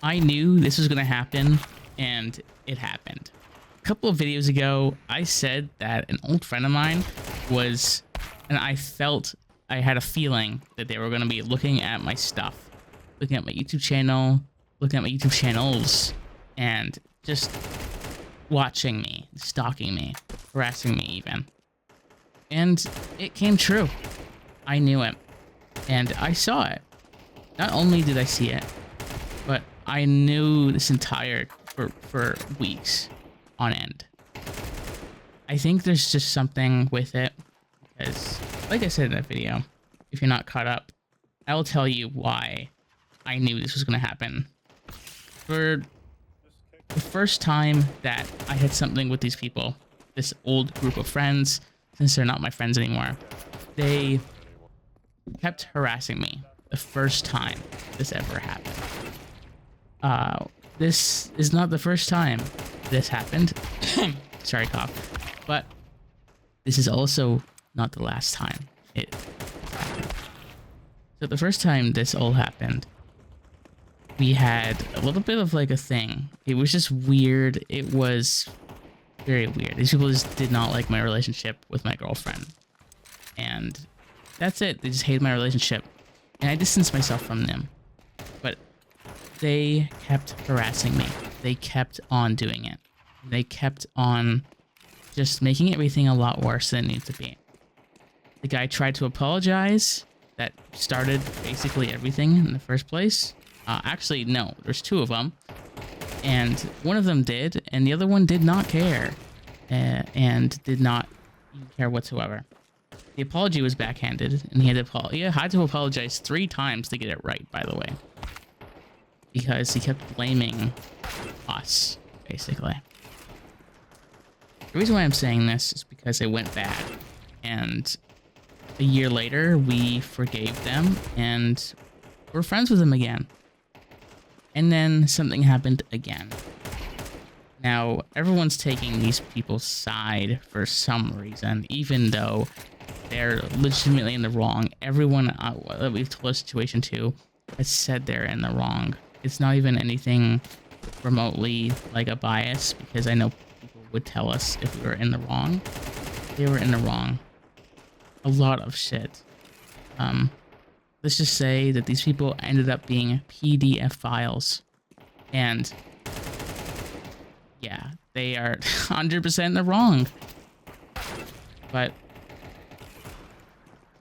I knew this was going to happen, and it happened. A couple of videos ago, I said that an old friend of mine was, and I had a feeling that they were going to be looking at my stuff, looking at my YouTube channel, looking at my YouTube channels, and just watching me, stalking me, harassing me even. And it came true. I knew it, and I saw it. Not only did I see it, but I knew this entire for weeks on end. I think there's just something with it because, like I said in that video, if you're not caught up, I'll tell you why I knew this was going to happen. For the first time that I had something with these people, this old group of friends, since they're not my friends anymore, they kept harassing me the first time this ever happened. This is not the first time this happened. Sorry, cough. But this is also not the last time it happened. So the first time this all happened, we had a little bit of like a thing. It was just weird. It was very weird. These people just did not like my relationship with my girlfriend. And that's it. They just hated my relationship. And I distanced myself from them. But they kept harassing me. They kept on doing it. They kept on just making everything a lot worse than it needed to be. The guy tried to apologize. That started basically everything in the first place. Actually, no. There's two of them. And one of them did, and the other one did not care. And did not care whatsoever. The apology was backhanded, and he had to apologize 3 times to get it right, by the way. Because he kept blaming us, basically. The reason why I'm saying this is because it went bad. And a year later, we forgave them, and we're friends with them again. And then something happened again. Now, everyone's taking these people's side for some reason, even though they're legitimately in the wrong. Everyone that we've told the situation to has said they're in the wrong. It's not even anything remotely like a bias, because I know people would tell us if we were in the wrong. They were in the wrong. A lot of shit. Let's just say that these people ended up being PDF files. And yeah, they are 100% in the wrong. But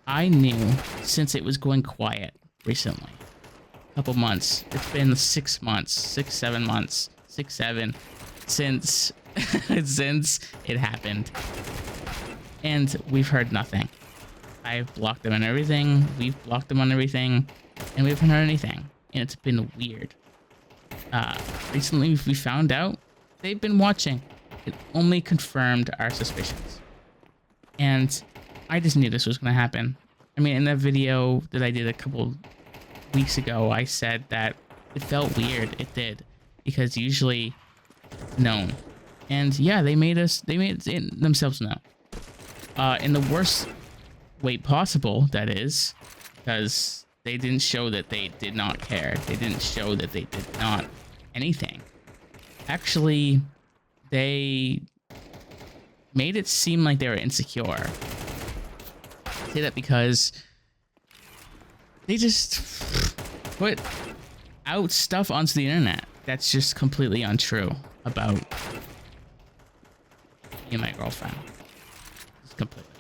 I knew since it was going quiet recently, a couple months, it's been 6 months, 7 months, 7, since, since it happened. And we've heard nothing. I've blocked them on everything, we've blocked them on everything, and we haven't heard anything. And it's been weird. Recently we found out they've been watching. It only confirmed our suspicions. And I just knew this was going to happen. I mean, in that video that I did a couple weeks ago, I said that it felt weird. It did. Because usually known. And yeah, they made it themselves know. In the worst way possible, that is. Because they didn't show that they did not care. They didn't show that they did not anything. Actually, they made it seem like they were insecure. I say that because they just put out stuff onto the internet that's just completely untrue about me and my girlfriend. Just completely.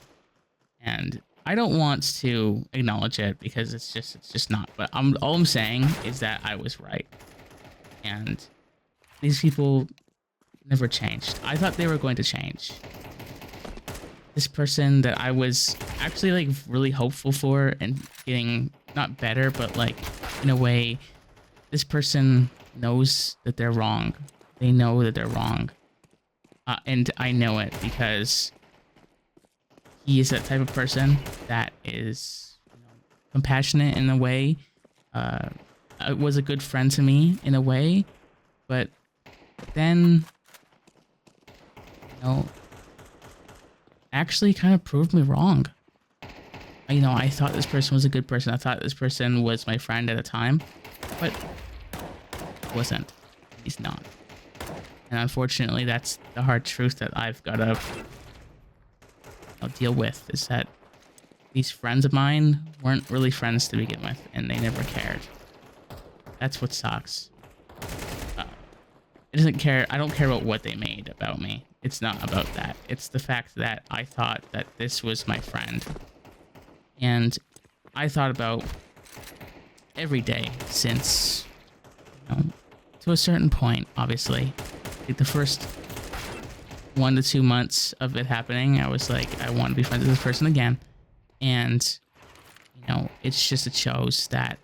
And I don't want to acknowledge it because it's just not. But all I'm saying is that I was right. And these people never changed. I thought they were going to change. This person that I was actually like really hopeful for and getting not better, but like in a way, this person knows that they're wrong. They know that they're wrong. And I know it because he is that type of person that is, you know, compassionate in a way. Was a good friend to me in a way, but then, you know, actually kind of proved me wrong. You know, I thought this person was a good person. I thought this person was my friend at a time, but wasn't. He's not. And unfortunately, that's the hard truth that I've got to deal with, is that these friends of mine weren't really friends to begin with, and they never cared. That's what sucks. It doesn't care. I don't care about what they made about me. It's not about that. It's the fact that I thought that this was my friend. And I thought about every day since, to a certain point, obviously. Like the first 1 to 2 months of it happening, I was like, I want to be friends with this person again. And, it shows that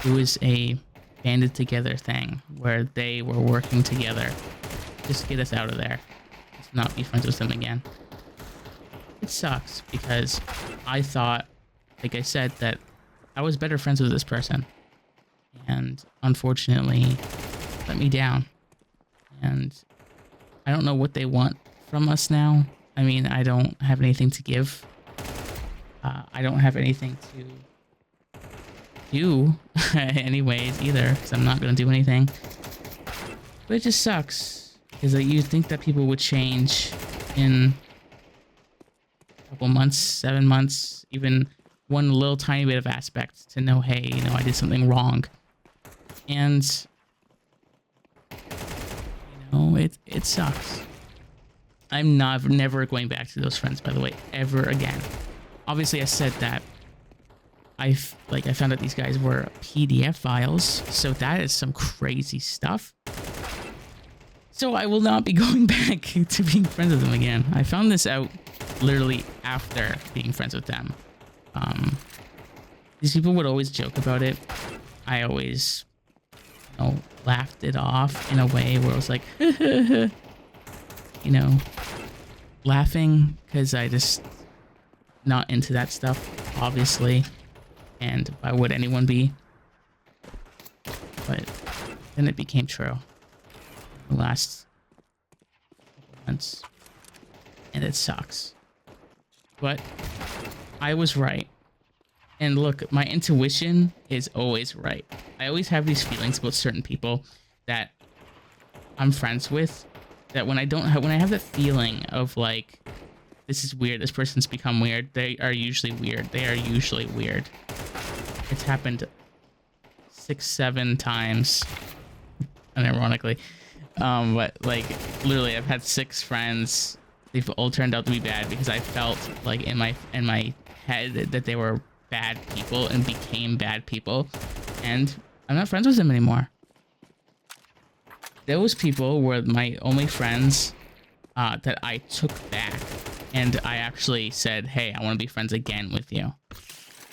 it was a banded together thing where they were working together just to get us out of there, just not be friends with them again. It sucks because I thought, like I said, that I was better friends with this person, and unfortunately let me down. And I don't know what they want from us now. I mean, I don't have anything to give. I don't have anything to do anyways either, because I'm not going to do anything. But it just sucks, because you think that people would change in a couple months, 7 months, even one little tiny bit of aspect to know, hey, I did something wrong. And it sucks. I'm never going back to those friends, by the way, ever again. Obviously, I said that I found out these guys were PDF files, so that is some crazy stuff. So I will not be going back to being friends with them again. I found this out literally after being friends with them. These people would always joke about it. I always, laughed it off in a way where I was like, laughing because I just not into that stuff, obviously. And why would anyone be? But then it became true. The last couple months. And it sucks. But I was right. And look, my intuition is always right. I always have these feelings about certain people that I'm friends with, that when I have that feeling of like, this is weird, this person's become weird, they are usually weird. They are usually weird. It's happened 6-7 times, unironically. But like literally I've had 6 friends. They've all turned out to be bad because I felt like in my head that they were bad people and became bad people, and I'm not friends with them anymore. Those people were my only friends that I took back, and I actually said, hey, I want to be friends again with you.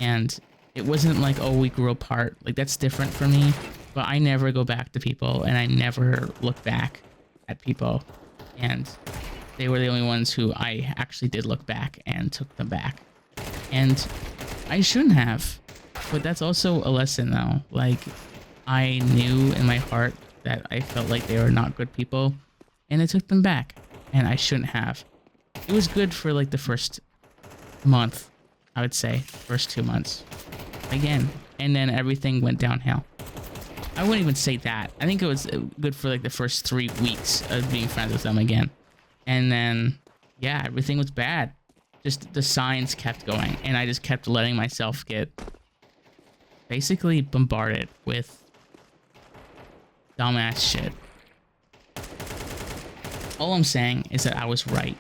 And it wasn't like, oh, we grew apart. Like, that's different for me, but I never go back to people, and I never look back at people. And they were the only ones who I actually did look back and took them back. And I shouldn't have, but that's also a lesson though. Like, I knew in my heart that I felt like they were not good people, and I took them back, and I shouldn't have. It was good for like the first month, I would say, first 2 months, again, and then everything went downhill. I wouldn't even say that. I think it was good for like the first 3 weeks of being friends with them again, and then yeah, everything was bad. Just the signs kept going, and I just kept letting myself get basically bombarded with dumbass shit. All I'm saying is that I was right,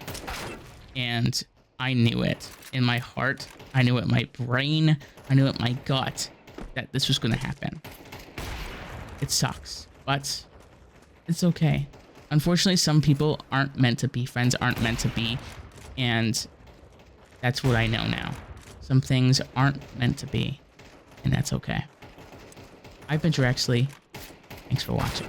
and I knew it in my heart, I knew it in my brain, I knew it in my gut that this was going to happen. It sucks, but it's okay. Unfortunately, some people aren't meant to be friends, aren't meant to be, and that's what I know now. Some things aren't meant to be, and that's okay. I've been Drexley. Thanks for watching.